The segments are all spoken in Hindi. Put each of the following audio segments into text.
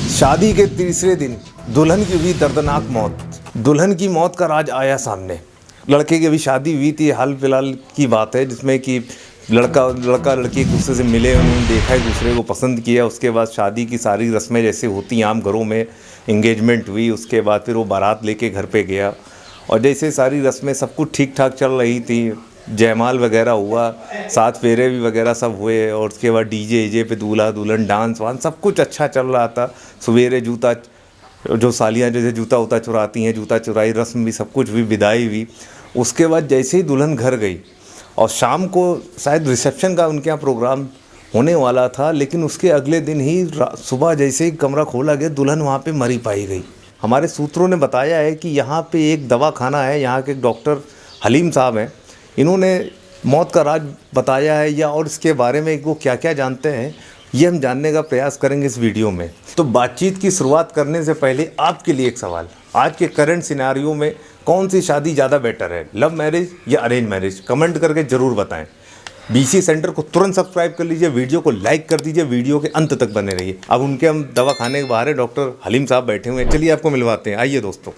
शादी के तीसरे दिन दुल्हन की हुई दर्दनाक मौत। दुल्हन की मौत का राज आया सामने। लड़के की अभी शादी हुई थी, हाल फिलहाल की बात है, जिसमें कि लड़का लड़की एक दूसरे से मिले, उन्होंने देखा, एक दूसरे को पसंद किया। उसके बाद शादी की सारी रस्में जैसे होती हैं आम घरों में, इंगेजमेंट हुई। उसके बाद फिर वो बारात लेके घर पे गया और जैसे सारी रस्में सब कुछ ठीक ठाक चल रही थी, जयमाल वगैरह हुआ, 7 फेरे भी वगैरह सब हुए और उसके बाद डीजे पे दूल्हा दुल्हन डांस वांस सब कुछ अच्छा चल रहा था। सवेरे जूता, जो सालियाँ जैसे जूता उता चुराती हैं, जूता चुराई रस्म भी, सब कुछ भी, विदाई हुई। उसके बाद जैसे ही दुल्हन घर गई और शाम को शायद रिसेप्शन का उनके यहाँ प्रोग्राम होने वाला था, लेकिन उसके अगले दिन ही सुबह जैसे ही कमरा खोला गया, दुल्हन वहाँ पे मरी पाई गई। हमारे सूत्रों ने बताया है कि यहाँ पे एक दवा खाना है, यहाँ के डॉक्टर हलीम साहब हैं, इन्होंने मौत का राज बताया है, या और इसके बारे में वो क्या क्या जानते हैं ये हम जानने का प्रयास करेंगे इस वीडियो में। तो बातचीत की शुरुआत करने से पहले आपके लिए एक सवाल, आज के करंट सिनेरियो में कौन सी शादी ज़्यादा बेटर है, लव मैरिज या अरेंज मैरिज? कमेंट करके ज़रूर बताएं। बीसी सेंटर को तुरंत सब्सक्राइब कर लीजिए, वीडियो को लाइक कर दीजिए, वीडियो के अंत तक बने रहिए। अब उनके हम दवा खाने के बाहर है, डॉक्टर हलीम साहब बैठे हुए हैं, चलिए आपको मिलवाते हैं। आइए दोस्तों,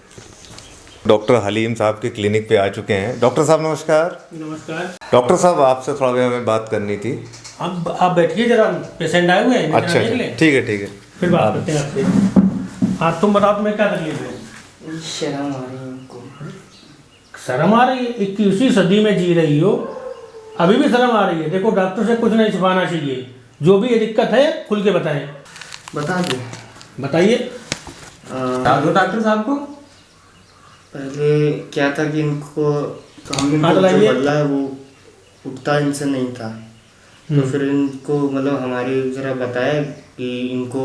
डॉक्टर हलीम साहब के क्लिनिक पे आ चुके हैं। डॉक्टर साहब नमस्कार। नमस्कार। डॉक्टर साहब आपसे थोड़ा हमें बात करनी थी। अब आप बैठिए जरा, पेशेंट आए हुए हैं। अच्छा, ठीक है फिर बात करते हैं आपसे। हाँ, तुम बताओ तुम्हें क्या तकलीफ है? शर्म आ रही है हमको। शर्म आ रही है? 21वीं सदी में जी रही हो, अभी भी शर्म आ रही है? देखो, डॉक्टर से कुछ नहीं छुपाना चाहिए, जो भी ये दिक्कत है खुल के बताएं। बता दो। बताइए। डॉक्टर साहब को पहले क्या था कि इनको हाँ, जो बदला है वो उठता इनसे नहीं था, तो फिर इनको मतलब हमारी जरा बताया कि इनको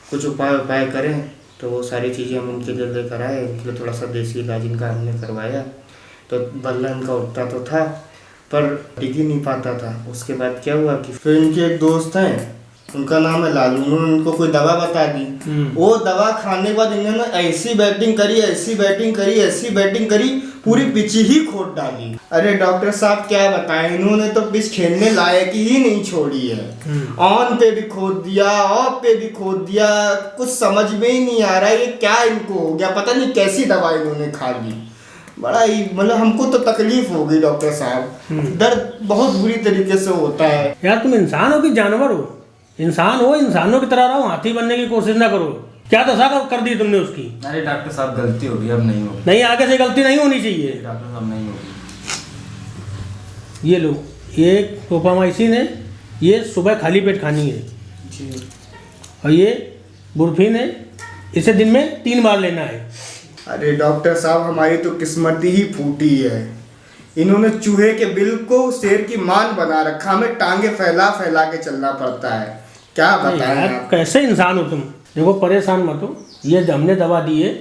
कुछ उपाय करें, तो वो सारी चीज़ें हम इनके लिए लेकर आए। इनके लिए थोड़ा सा देसी इलाज इनका हमने करवाया, तो बदला इनका उठता तो था पर टिक ही नहीं पाता था। उसके बाद क्या हुआ कि फिर इनके एक दोस्त हैं, उनका नाम है लालू, उन्होंने उनको कोई दवा बता दी। वो दवा खाने के बाद इन्होंने ऐसी बैटिंग करी, पूरी पिच ही खोद डाली। अरे डॉक्टर साहब क्या बताएं, इन्होंने तो पिच खेलने लायक ही नहीं छोड़ी है। ऑन पे भी खोद दिया, ऑफ पे भी खोद दिया, कुछ समझ में ही नहीं आ रहा है ये क्या इनको हो गया, पता नहीं कैसी दवा इन्होंने खा ली। बड़ा ही मतलब हमको तो तकलीफ हो गई डॉक्टर साहब, दर्द बहुत बुरी तरीके से होता है। यार, तुम इंसान हो कि जानवर हो? इंसान हो, इंसानों की तरह रहो, हाथी बनने की कोशिश ना करो। क्या दशा कर दी तुमने उसकी? अरे डॉक्टर साहब गलती हो गई, अब नहीं होगी। नहीं, आगे से गलती नहीं होनी चाहिए। डॉक्टर साहब नहीं होगी। ये लो, ये प्रोपामाइसिन है, ये सुबह खाली पेट खानी है जी। और ये बुरफीन है, इसे दिन में 3 बार लेना है। अरे डॉक्टर साहब, हमारी तो किस्मत ही फूटी है। इन्होंने चूहे के बिल को शेर की मान बना रखा, हमें टांगे फैला फैला के चलना पड़ता है। क्या बताएं आप? कैसे इंसान हो तुम? देखो, परेशान मत हो, ये हमने दवा दी है,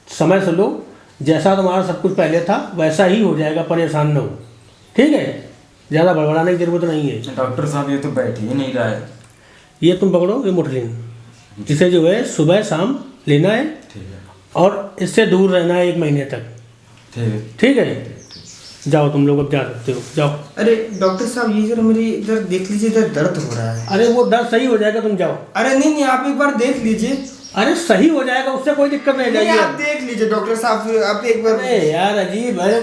समय से लो, जैसा तुम्हारा सब कुछ पहले था वैसा ही हो जाएगा, परेशान न हो, ठीक है? ज़्यादा बड़बड़ाने की जरूरत नहीं है। डॉक्टर साहब ये तो बैठ ही नहीं रहा है। ये तुम पकड़ो, ये मुठलिन, इसे जो है सुबह शाम लेना है, ठीक है, और इससे दूर रहना है 1 महीने तक, ठीक है? जाओ, तुम लोग अब जा सकते हो, जाओ। अरे डॉक्टर साहब, ये जरा मेरी इधर देख लीजिए, इधर दर्द हो रहा है। अरे वो दर्द सही हो जाएगा, तुम जाओ। अरे नहीं, आप एक बार देख लीजिए। अरे सही हो जाएगा, उससे कोई दिक्कत नहीं नहीं, जाएगी। आप देख लीजिए डॉक्टर साहब, आप एक बार। अरे यार, अजीब है,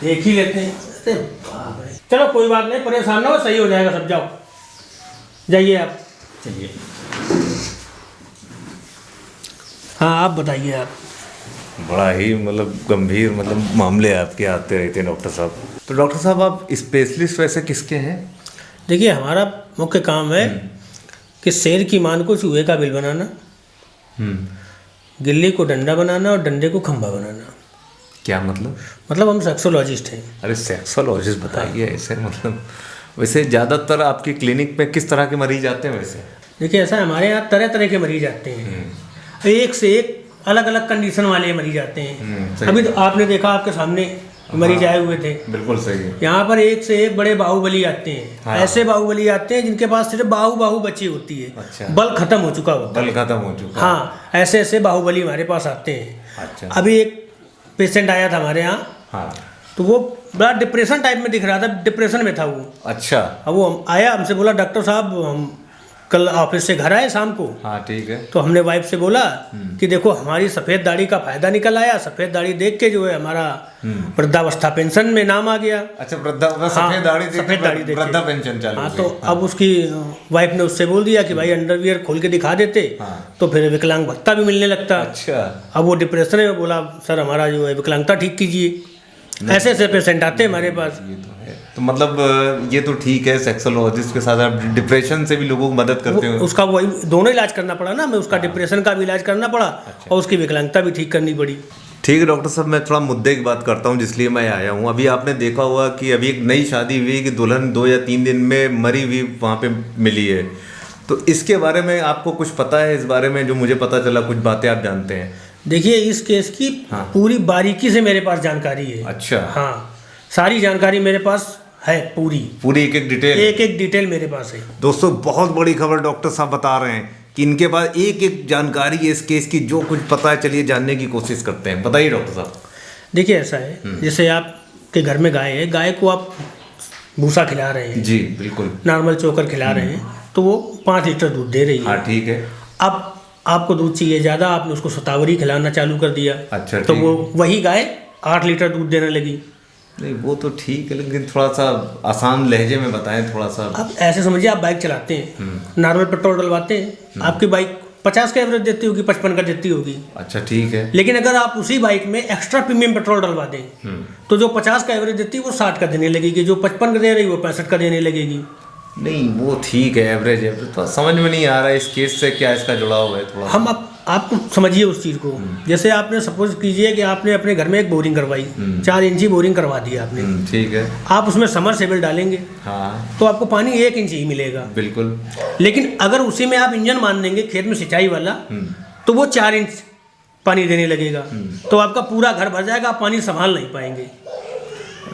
देख ही लेते हैं। अरे बाप रे, चलो कोई बात नहीं, परेशान ना हो, सही हो जाएगा सब, जाओ, जाइए आप। चलिए। हाँ, आप बताइए। आप बड़ा ही मतलब गंभीर मामले आपके आते रहते हैं डॉक्टर साहब। तो डॉक्टर साहब, आप स्पेशलिस्ट वैसे किसके हैं? देखिए, हमारा मुख्य काम है कि शेर की मान को चूहे का बिल बनाना, गिल्ली को डंडा बनाना और डंडे को खंभा बनाना। क्या मतलब? मतलब हम सेक्सोलॉजिस्ट हैं। अरे सेक्सोलॉजिस्ट बताइए। ऐसे मतलब वैसे ज़्यादातर आपकी क्लिनिक में किस तरह के मरीज आते हैं वैसे? देखिए, ऐसा है, हमारे यहाँ तरह तरह के मरीज आते हैं, एक से एक अलग अलग कंडीशन वाले मरीज आते हैं। अभी तो आपने देखा, आपके सामने मरीज आए हुए थे। बिल्कुल सही है। यहाँ पर एक से एक बड़े बाहुबली आते हैं। हाँ। ऐसे बाहुबली आते हैं जिनके पास सिर्फ बाहु बची होती है। अच्छा। बल खत्म हो चुका होता है। बल खत्म हो चुका। हाँ, ऐसे ऐसे बाहुबली हमारे पास आते हैं। अच्छा। अभी एक पेशेंट आया था हमारे यहाँ। हाँ। तो वो बड़ा डिप्रेशन टाइप में दिख रहा था, डिप्रेशन में था वो। अच्छा। अब वो आया, हमसे बोला, डॉक्टर साहब हम कल ऑफिस से घर आए शाम को, हाँ ठीक है। तो हमने वाइफ से बोला कि देखो हमारी सफ़ेद दाढ़ी का फायदा निकल आया, सफ़ेद दाढ़ी देख के जो है हमारा वृद्धावस्था पेंशन में नाम आ गया। अच्छा, सफेद दाढ़ी देख के सफ़ेद दाढ़ी देख वृद्धा के। पेंशन चालू हाँ, हो तो गई। अब उसकी वाइफ ने उससे बोल दिया कि भाई अंडरवियर खोल के दिखा देते, तो फिर विकलांग भत्ता भी मिलने लगता। अच्छा, अब वो डिप्रेशन में बोला सर हमारा जो है विकलांगता ठीक कीजिए। ऐसे ऐसे पेशेंट आते हैं हमारे पास। ये तो है। तो मतलब ये तो ठीक है, सेक्सोलॉजिस्ट के साथ आप डिप्रेशन से भी लोगों को मदद करते हो। उसका वही दोनों इलाज करना पड़ा ना, हमें उसका डिप्रेशन का भी इलाज करना पड़ा और उसकी विकलांगता भी ठीक करनी पड़ी। ठीक है डॉक्टर साहब, मैं थोड़ा मुद्दे की बात करता हूँ जिसलिए मैं आया हूँ। अभी आपने देखा होगा कि अभी एक नई शादी हुई कि दुल्हन 2 या 3 दिन में मरी हुई वहाँ पे मिली है। तो इसके बारे में आपको कुछ पता है? इस बारे में जो मुझे पता चला, कुछ बातें आप जानते हैं? देखिए इस केस की पूरी बारीकी से मेरे पास जानकारी है। अच्छा, हाँ, सारी जानकारी मेरे पास है, पूरी एक डिटेल, एक डिटेल मेरे पास है। दोस्तों बहुत बड़ी खबर डॉक्टर साहब बता रहे हैं कि इनके पास एक जानकारी है इस केस की, जो कुछ पता है चलिए जानने की कोशिश करते हैं। बताइए डॉक्टर साहब। देखिए ऐसा है, जैसे आपके घर में गाय है, गाय को आप भूसा खिला रहे हैं, जी बिल्कुल, नॉर्मल चोकर खिला रहे हैं, तो वो 5 लीटर दूध दे रही है। हाँ ठीक है। अब आपको दूध चाहिए ज़्यादा, आपने उसको शतावरी खिलाना चालू कर दिया। अच्छा, तो ठीक। वो वही गाय 8 लीटर दूध देने लगी। नहीं वो तो ठीक है, लेकिन थोड़ा सा आसान लहजे में बताएं थोड़ा सा। अब ऐसे समझिए, आप बाइक चलाते हैं, नॉर्मल पेट्रोल डलवाते हैं, आपकी बाइक 50 का एवरेज देती होगी, 55 का देती होगी। अच्छा ठीक है। लेकिन अगर आप उसी बाइक में एक्स्ट्रा प्रीमियम पेट्रोल डलवा दें, तो जो 50 का एवरेज देती है वो 60 का देने लगेगी, जो 55 का दे रही है वो 65 का देने लगेगी। नहीं वो ठीक है, एवरेज तो समझ में नहीं आ रहा है इस केस से क्या इसका जुड़ाव है थोड़ा। हम आपको समझिए उस चीज़ को। जैसे आपने सपोज कीजिए कि आपने अपने घर में एक बोरिंग करवाई, 4 इंची बोरिंग करवा दी आपने, ठीक है। आप उसमें समरसेबल डालेंगे, हाँ तो आपको पानी 1 इंच ही मिलेगा। बिल्कुल। लेकिन अगर उसी में आप इंजन मान देंगे खेत में सिंचाई वाला, तो वो 4 इंच पानी देने लगेगा, तो आपका पूरा घर भर जाएगा, आप पानी संभाल नहीं पाएंगे।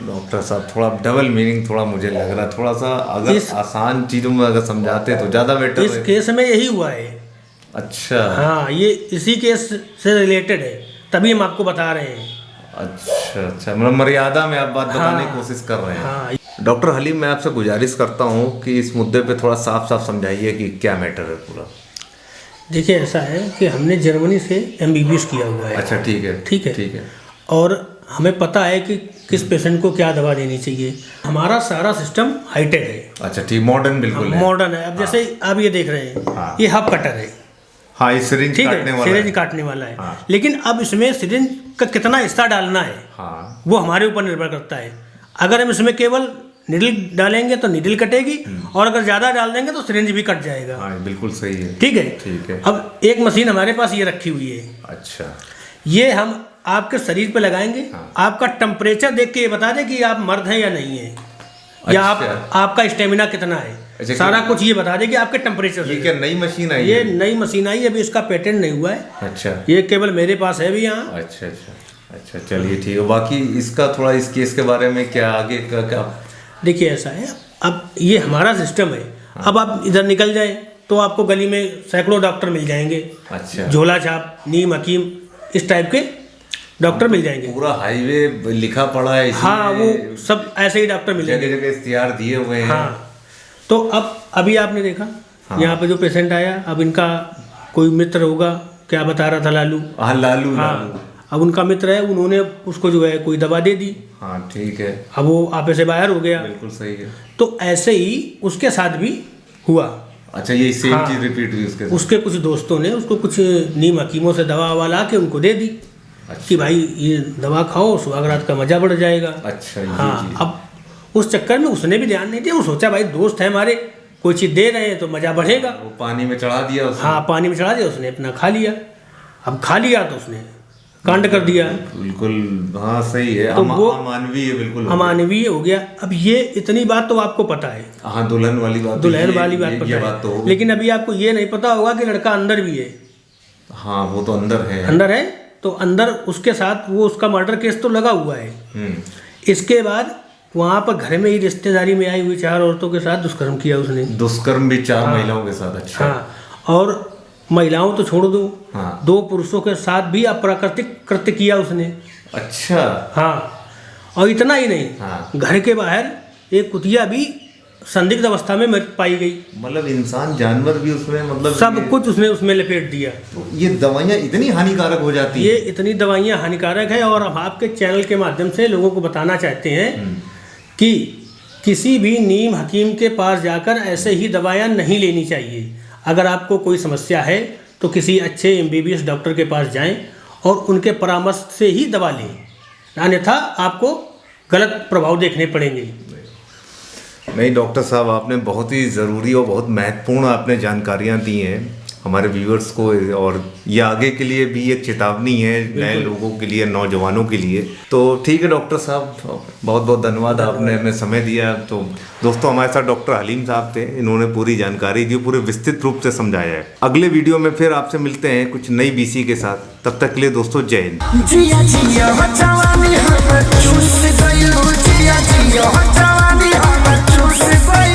डॉक्टर साहब थोड़ा डबल मीनिंग थोड़ा मुझे लग रहा है, थोड़ा सा अगर आसान चीज़ों में अगर समझाते तो ज़्यादा बेटर इस है। केस में यही हुआ है। अच्छा हाँ, ये इसी केस से रिलेटेड है, तभी हम आपको बता रहे हैं। अच्छा, मतलब मर्यादा में आप बात बताने की कोशिश कर रहे हैं। हाँ। डॉक्टर हलीम, मैं आपसे गुजारिश करता हूँ कि इस मुद्दे पे थोड़ा साफ साफ समझाइए कि क्या मैटर है पूरा। देखिए ऐसा है कि हमने जर्मनी से MBBS किया हुआ है। अच्छा ठीक है, ठीक है, ठीक है। और हमें पता है कि किस पेशेंट को क्या दवा देनी चाहिए। हमारा सारा सिस्टम हाईटेक है। अच्छा ठीक, मॉडर्न बिल्कुल है। मॉडर्न है। अब जैसे आप ये देख रहे हैं, हाँ। ये हब कटर है, हाँ ये सिरिंज ठीक काटने है, वाला सिरिंज है। काटने वाला है। हाँ। लेकिन अब इसमें सिरिंज का कितना हिस्सा डालना है, हाँ वो हमारे ऊपर निर्भर करता है। अगर हम इसमें केवल निडल डालेंगे तो निडल कटेगी, और अगर ज़्यादा डाल देंगे तो सिरिंज भी कट जाएगा। हाँ बिल्कुल सही है। ठीक है, ठीक है। अब एक मशीन हमारे पास ये रखी हुई है, अच्छा ये हम आपके शरीर पे लगाएंगे। हाँ। आपका टेम्परेचर देख के ये बता दे कि आप मर्द हैं या नहीं है, या अच्छा। आपका स्टेमिना कितना है। अच्छा, सारा कुछ ये बता दे कि आपके टेम्परेचर ये से। क्या नई मशीन आई ये है? नई मशीन आई है, अभी इसका पेटेंट नहीं हुआ है। अच्छा ये केवल मेरे पास है भी यहाँ। अच्छा अच्छा अच्छा, चलिए ठीक है। बाकी इसका थोड़ा इस केस के बारे में क्या आगे का क्या? देखिए ऐसा है, अब ये हमारा सिस्टम है। अब आप इधर निकल जाए तो आपको गली में सैकड़ों डॉक्टर मिल जाएंगे। अच्छा, झोला छाप, नीम हकीम, इस टाइप के डॉक्टर मिल जाएंगे। पूरा हाईवे लिखा पड़ा है इसमें। हाँ, वो सब ऐसे ही डॉक्टर मिलेंगे। जगह जगह इख्तियार दिए हुए हैं। हाँ, तो अब अभी आपने देखा हाँ। यहाँ पे जो पेशेंट आया, अब इनका कोई मित्र होगा, क्या बता रहा था, लालू। हाँ लालू, लालू। हाँ, अब उनका मित्र है, उन्होंने उसको जो है कोई दवा दे दी। हाँ ठीक है, अब वो आपे से बाहर हो गया। बिल्कुल सही है। तो ऐसे ही उसके साथ भी हुआ। अच्छा, ये सेम हाँ। चीज रिपीट हुई उसके साथ? उसके कुछ दोस्तों ने उसको कुछ नीम हकीमों से दवा ववा ला के उनको दे दी। अच्छा। कि भाई ये दवा खाओ, सुहागरात का मजा बढ़ जाएगा। अच्छा, ये हाँ, चीज। अब उस चक्कर में उसने भी ध्यान नहीं दिया। वो सोचा भाई दोस्त है हमारे, कोई चीज़ दे रहे हैं तो मजा बढ़ेगा। वो पानी में चढ़ा दिया उसने। हाँ, पानी में चढ़ा दिया, उसने अपना खा लिया। अब खा लिया तो उसने कांड कर दिया, बिल्कुल। हाँ सही है, तो वो अमानवीय बिल्कुल हो गया। अमानवीय हो गया। अब ये इतनी बात तो आपको पता है, हाँ दुल्हन वाली बात, दुल्हन ये- वाली बात ये पता बात तो है। होगी। लेकिन अभी आपको ये नहीं पता होगा कि लड़का अंदर भी है। हाँ वो तो अंदर है। अंदर है, तो अंदर उसके साथ वो उसका मर्डर केस तो लगा हुआ है। इसके बाद वहाँ पर घर में ही रिश्तेदारी में आई हुई 4 औरतों के साथ दुष्कर्म किया उसने। दुष्कर्म भी 4 महिलाओं के साथ। अच्छा। हाँ, और महिलाओं तो छोड़ दो, हाँ। 2 पुरुषों के साथ भी अप्राकृतिक कृत्य किया उसने। अच्छा। हाँ, और इतना ही नहीं, हाँ। घर के बाहर एक कुतिया भी संदिग्ध अवस्था में पाई गई। मतलब इंसान जानवर भी उसमें मतलब सब कुछ उसमें लपेट दिया। तो ये दवाइयाँ इतनी हानिकारक हो जाती ये है। इतनी दवाइयाँ हानिकारक है और हम आपके चैनल के माध्यम से लोगों को बताना चाहते हैं कि किसी भी नीम हकीम के पास जाकर ऐसे ही दवाइयाँ नहीं लेनी चाहिए। अगर आपको कोई समस्या है तो किसी अच्छे MBBS डॉक्टर के पास जाएं और उनके परामर्श से ही दवा लें, अन्यथा आपको गलत प्रभाव देखने पड़ेंगे। नहीं डॉक्टर साहब, आपने बहुत ही ज़रूरी और बहुत महत्वपूर्ण आपने जानकारियाँ दी हैं हमारे व्यूअर्स को, और ये आगे के लिए भी एक चेतावनी है नए लोगों के लिए, नौजवानों के लिए। तो ठीक है डॉक्टर साहब, बहुत बहुत धन्यवाद, आपने हमें समय दिया। तो दोस्तों, हमारे साथ डॉक्टर हलीम साहब थे, इन्होंने पूरी जानकारी दी, पूरे विस्तृत रूप से समझाया है। अगले वीडियो में फिर आपसे मिलते हैं कुछ नई BC के साथ। तब तक के लिए दोस्तों, जय हिंद।